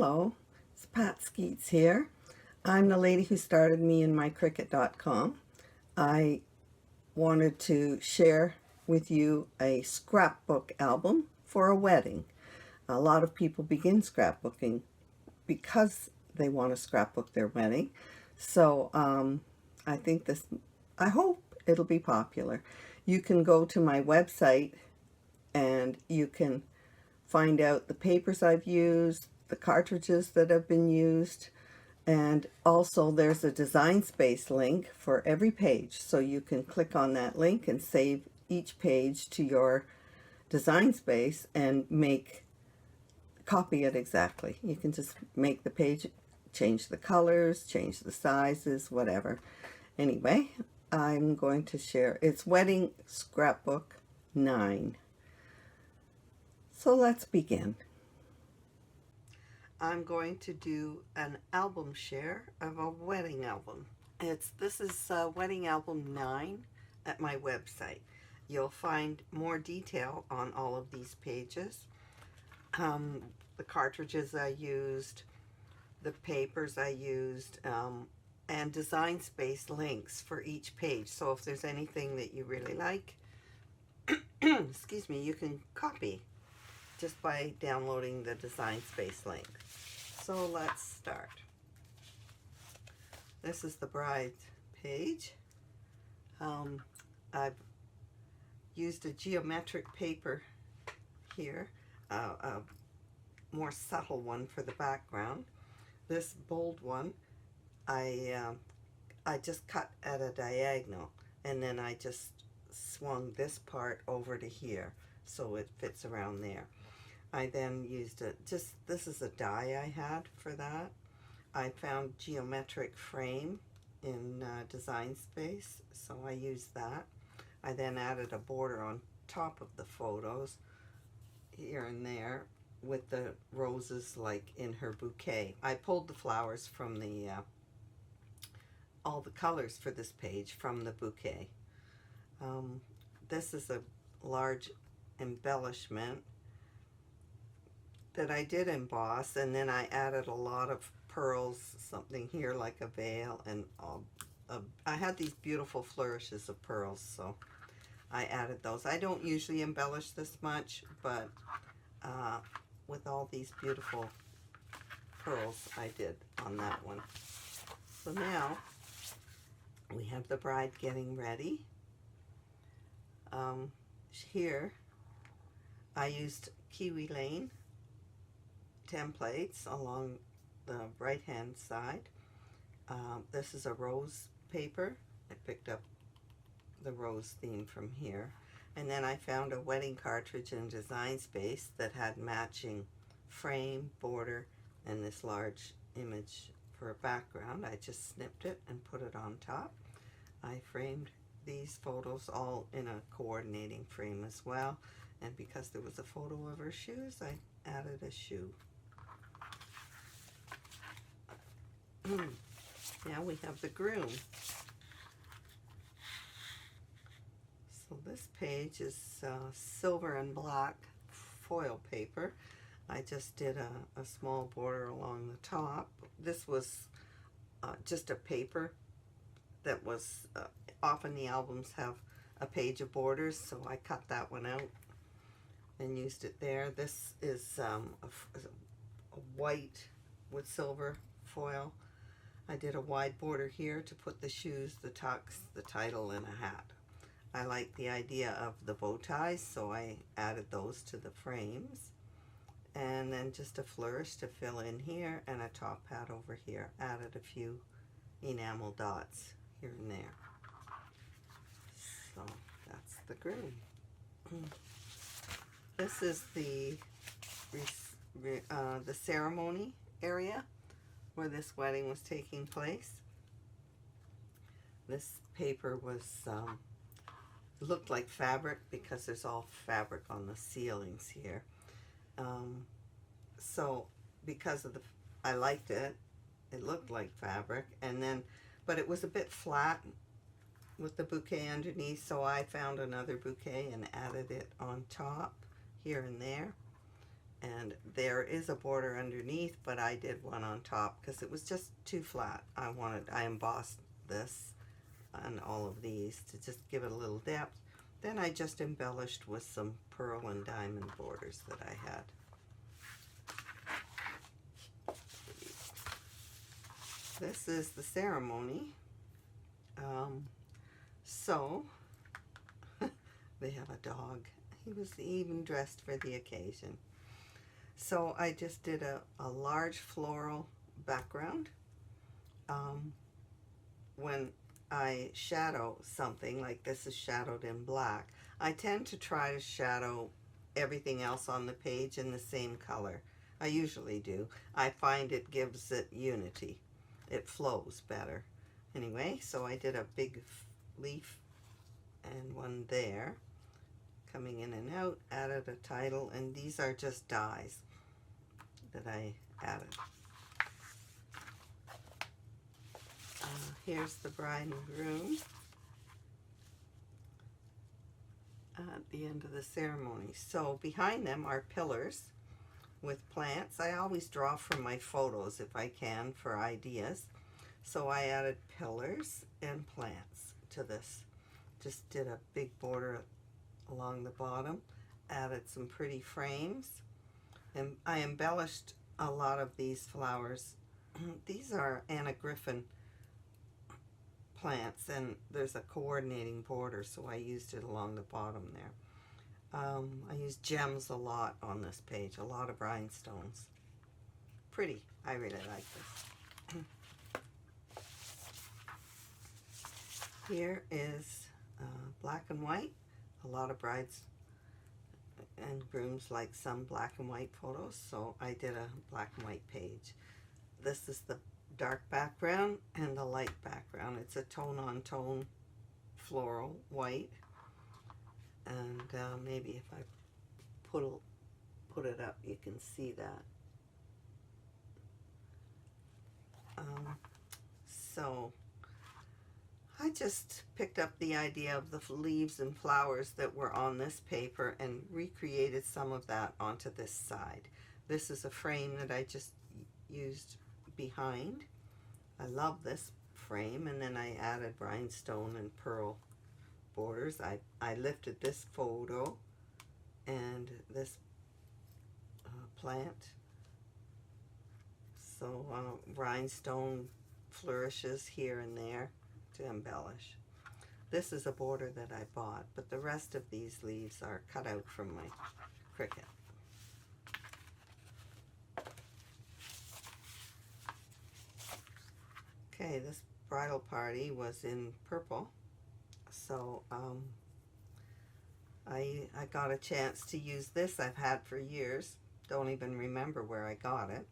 Hello, it's Pat Skeets here. I'm the lady who started me in mycricut.com. I wanted to share with you a scrapbook album for a wedding. A lot of people begin scrapbooking because they want to scrapbook their wedding. So I hope it'll be popular. You can go to my website and you can find out the papers I've used, the cartridges that have been used, and also there's a design space link for every page. So you can click on that link and save each page to your design space and copy it exactly. You can just make the page, change the colors, change the sizes, whatever. Anyway, I'm going to share, it's Wedding Scrapbook 9. So let's begin. I'm going to do an album share of a wedding album. This is Wedding Album 9 at my website. You'll find more detail on all of these pages. The cartridges I used, the papers I used, and design space links for each page. So if there's anything that you really like, excuse me, you can copy just by downloading the design space link. So let's start. This is the bride page. I've used a geometric paper here, a more subtle one for the background. This bold one, I just cut at a diagonal, and then I just swung this part over to here so it fits around there. I then used this is a die I had for that. I found geometric frame in design space, so I used that. I then added a border on top of the photos here and there with the roses like in her bouquet. I pulled the flowers from the, all the colors for this page from the bouquet. This is a large embellishment that I did emboss, and then I added a lot of pearls, something here like a veil, and I had these beautiful flourishes of pearls, so I added those. I don't usually embellish this much, but with all these beautiful pearls I did on that one. So now we have the bride getting ready. Here I used Kiwi Lane templates along the right hand side. This is a rose paper. I picked up the rose theme from here, and then I found a wedding cartridge in design space that had matching frame, border, and this large image for a background. I just snipped it and put it on top. I framed these photos all in a coordinating frame as well, and because there was a photo of her shoes, I added a shoe. Now we have the groom. So this page is silver and black foil paper. I just did a small border along the top. This was just a paper that was, often the albums have a page of borders, so I cut that one out and used it there. This is a white with silver foil. I did a wide border here to put the shoes, the tux, the title, and a hat. I like the idea of the bow ties, so I added those to the frames. And then just a flourish to fill in here, and a top hat over here. Added a few enamel dots here and there. So that's the groom. This is the ceremony area where this wedding was taking place. This paper was looked like fabric because there's all fabric on the ceilings here. So because of I liked it. It looked like fabric, and then, but it was a bit flat with the bouquet underneath, so I found another bouquet and added it on top here and there. And there is a border underneath, but I did one on top because it was just too flat. I embossed this on all of these to just give it a little depth. Then I just embellished with some pearl and diamond borders that I had. This is the ceremony. So they have a dog. He was even dressed for the occasion. So I just did a large floral background. When I shadow something, like this is shadowed in black, I tend to try to shadow everything else on the page in the same color. I usually do. I find it gives it unity. It flows better. Anyway, so I did a big leaf and one there, coming in and out, added a title, and these are just dies that I added. Here's the bride and groom at the end of the ceremony. So behind them are pillars with plants. I always draw from my photos if I can for ideas. So I added pillars and plants to this. Just did a big border along the bottom, added some pretty frames, and I embellished a lot of these flowers. These are Anna Griffin plants, and there's a coordinating border, so I used it along the bottom there. I used gems a lot on this page, a lot of rhinestones. Pretty. I really like this. Here is black and white. A lot of brides and grooms like some black and white photos, so I did a black and white page. This is the dark background and the light background. It's a tone-on-tone floral white, and maybe if I put it up, you can see that. So I just picked up the idea of the leaves and flowers that were on this paper and recreated some of that onto this side. This is a frame that I just used behind. I love this frame, and then I added rhinestone and pearl borders. I lifted this photo and this plant. So rhinestone flourishes here and there to embellish. This is a border that I bought, but the rest of these leaves are cut out from my Cricut. Okay, this bridal party was in purple, so I got a chance to use this. I've had for years. Don't even remember where I got it,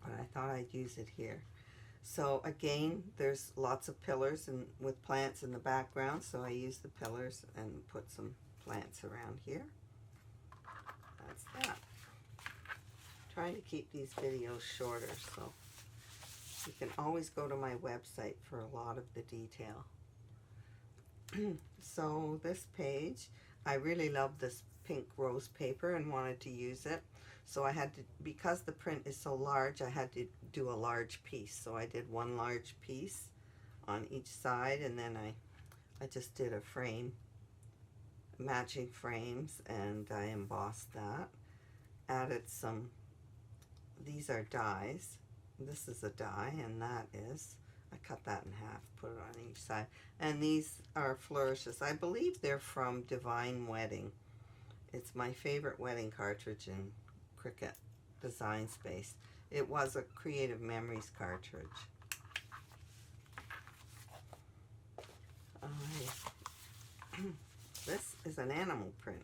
but I thought I'd use it here. So again, there's lots of pillars and with plants in the background, so I used the pillars and put some plants around here. That's that. I'm trying to keep these videos shorter, so you can always go to my website for a lot of the detail. So this page, I really love this pink rose paper and wanted to use it. So I had to, because the print is so large, I had to do a large piece. So I did one large piece on each side, and then I just did a frame, matching frames, and I embossed that. Added some, these are dies. This is a die, and that is, I cut that in half, put it on each side. And these are flourishes. I believe they're from Divine Wedding. It's my favorite wedding cartridge in Cricut Design Space. It was a Creative Memories cartridge. This is an animal print.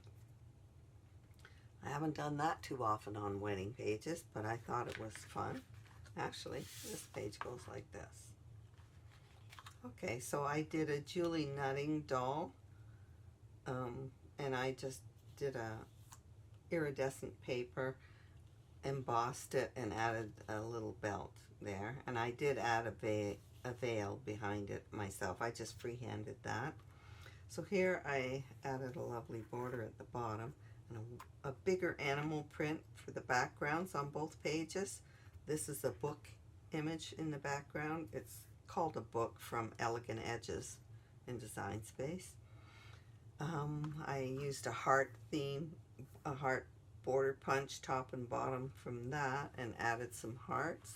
I haven't done that too often on wedding pages, but I thought it was fun. Actually, this page goes like this. Okay, so I did a Julie Nutting doll, and I just did a iridescent paper, embossed it, and added a little belt there. And I did add a veil behind it myself. I just freehanded that. So here I added a lovely border at the bottom, and a bigger animal print for the backgrounds on both pages. This is a book image in the background. It's called a book from Elegant Edges in Design Space. I used a heart theme, a heart border punch top and bottom from that, and added some hearts.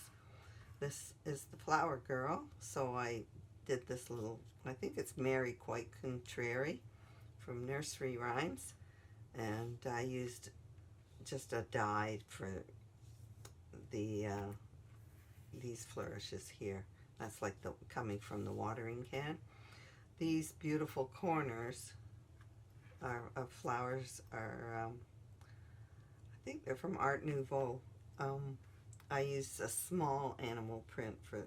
This is the flower girl, so I did this little, I think it's Mary Quite Contrary from Nursery Rhymes, and I used just a die for the these flourishes here. That's like the coming from the watering can. These beautiful corners of flowers are, I think they're from Art Nouveau. I used a small animal print for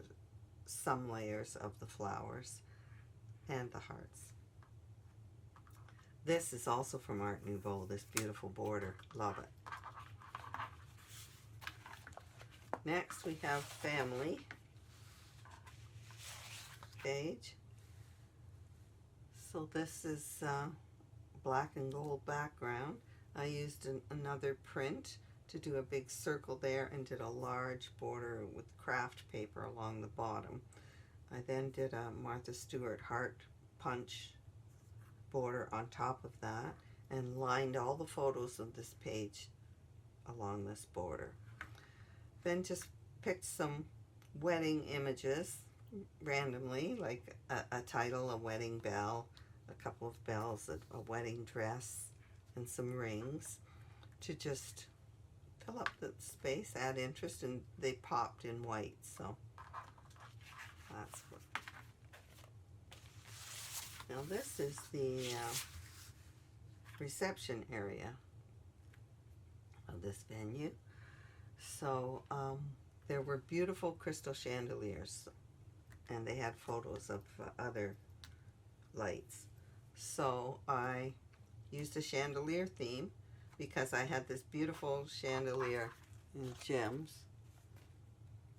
some layers of the flowers and the hearts. This is also from Art Nouveau, this beautiful border. Love it. Next we have family page. So this is black and gold background. I used another print to do a big circle there and did a large border with craft paper along the bottom. I then did a Martha Stewart heart punch border on top of that and lined all the photos of this page along this border. Then just picked some wedding images randomly, like a title, a wedding bell, a couple of bells, a wedding dress, and some rings to just fill up the space, add interest, and they popped in white, so that's what. Now this is the reception area of this venue. So there were beautiful crystal chandeliers, and they had photos of other lights. So I used a chandelier theme because I had this beautiful chandelier in gems.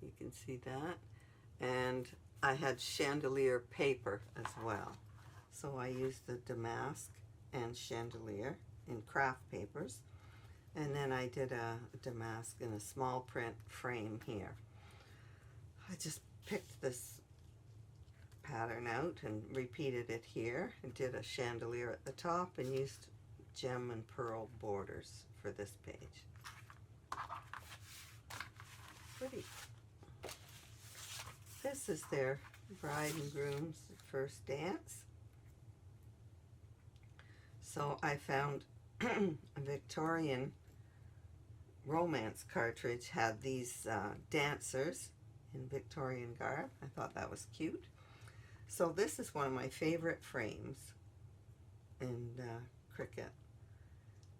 You can see that. And I had chandelier paper as well. So I used the damask and chandelier in craft papers. And then I did a damask in a small print frame here. I just picked this pattern out and repeated it here and did a chandelier at the top and used gem and pearl borders for this page. Pretty. This is their bride and groom's first dance. So I found a Victorian romance cartridge had these dancers in Victorian garb. I thought that was cute. So this is one of my favorite frames in Cricut.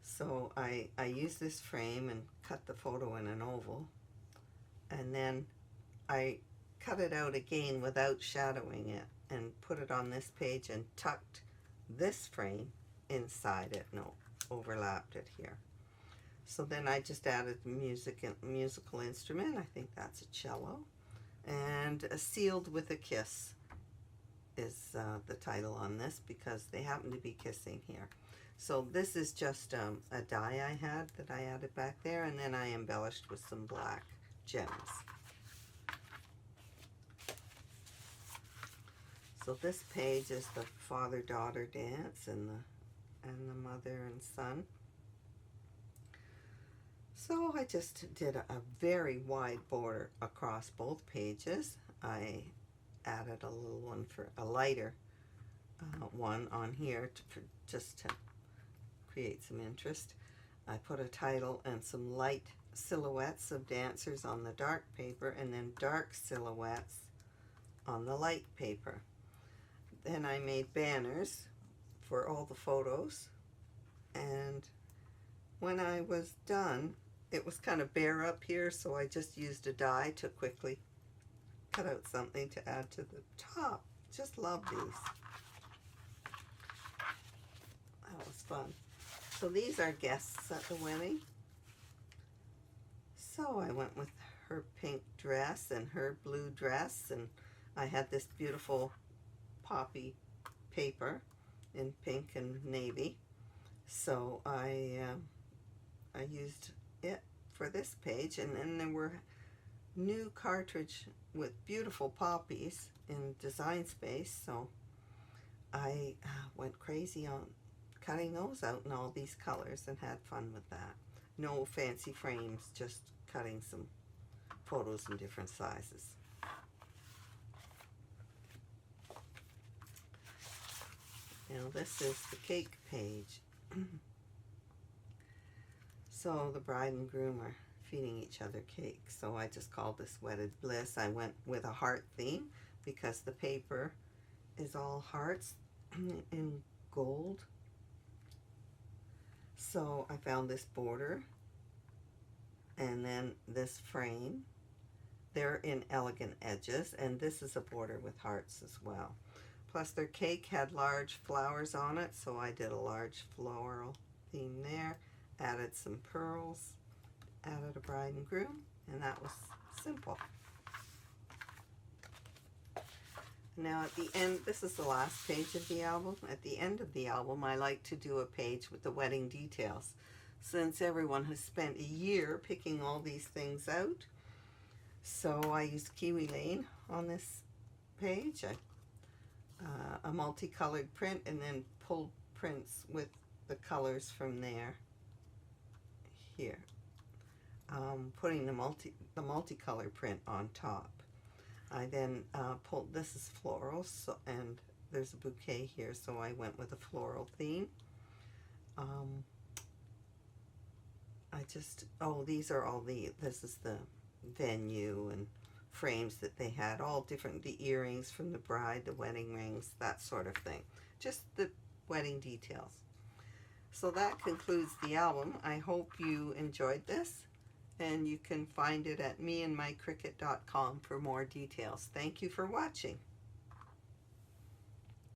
So I used this frame and cut the photo in an oval, and then I cut it out again without shadowing it and put it on this page and tucked this frame inside it and overlapped it here. So then I just added musical instrument. I think that's a cello. And Sealed with a Kiss is the title on this because they happen to be kissing here. So this is just a die I had that I added back there, and then I embellished with some black gems. So this page is the father-daughter dance and the mother and son. So I just did a very wide border across both pages. I added a little one for a lighter one on here just to create some interest. I put a title and some light silhouettes of dancers on the dark paper and then dark silhouettes on the light paper. Then I made banners for all the photos, and when I was done, it was kind of bare up here, so I just used a die to quickly cut out something to add to the top. Just love these. That was fun. So these are guests at the wedding. So I went with her pink dress and her blue dress, and I had this beautiful poppy paper in pink and navy. So I I used it for this page, and then there were new cartridge with beautiful poppies in Design Space, so I went crazy on cutting those out in all these colors and had fun with that. No fancy frames, just cutting some photos in different sizes. Now this is the cake page. So the bride and groom are feeding each other cake. So I just called this Wedded Bliss. I went with a heart theme because the paper is all hearts in gold. So I found this border and then this frame. They're in elegant edges, and this is a border with hearts as well. Plus their cake had large flowers on it, so I did a large floral theme there, added some pearls, added a bride and groom, and that was simple. Now at the end, this is the last page of the album. At the end of the album, I like to do a page with the wedding details. Since everyone has spent a year picking all these things out, so I used Kiwi Lane on this page. A multicolored print, and then pulled prints with the colors from there here. Putting the multicolor print on top. I then pulled, this is floral, so, and there's a bouquet here, so I went with a floral theme. These are all this is the venue and frames that they had, all different, the earrings from the bride, the wedding rings, that sort of thing. Just the wedding details. So that concludes the album. I hope you enjoyed this, and you can find it at meandmycricut.com for more details. Thank you for watching.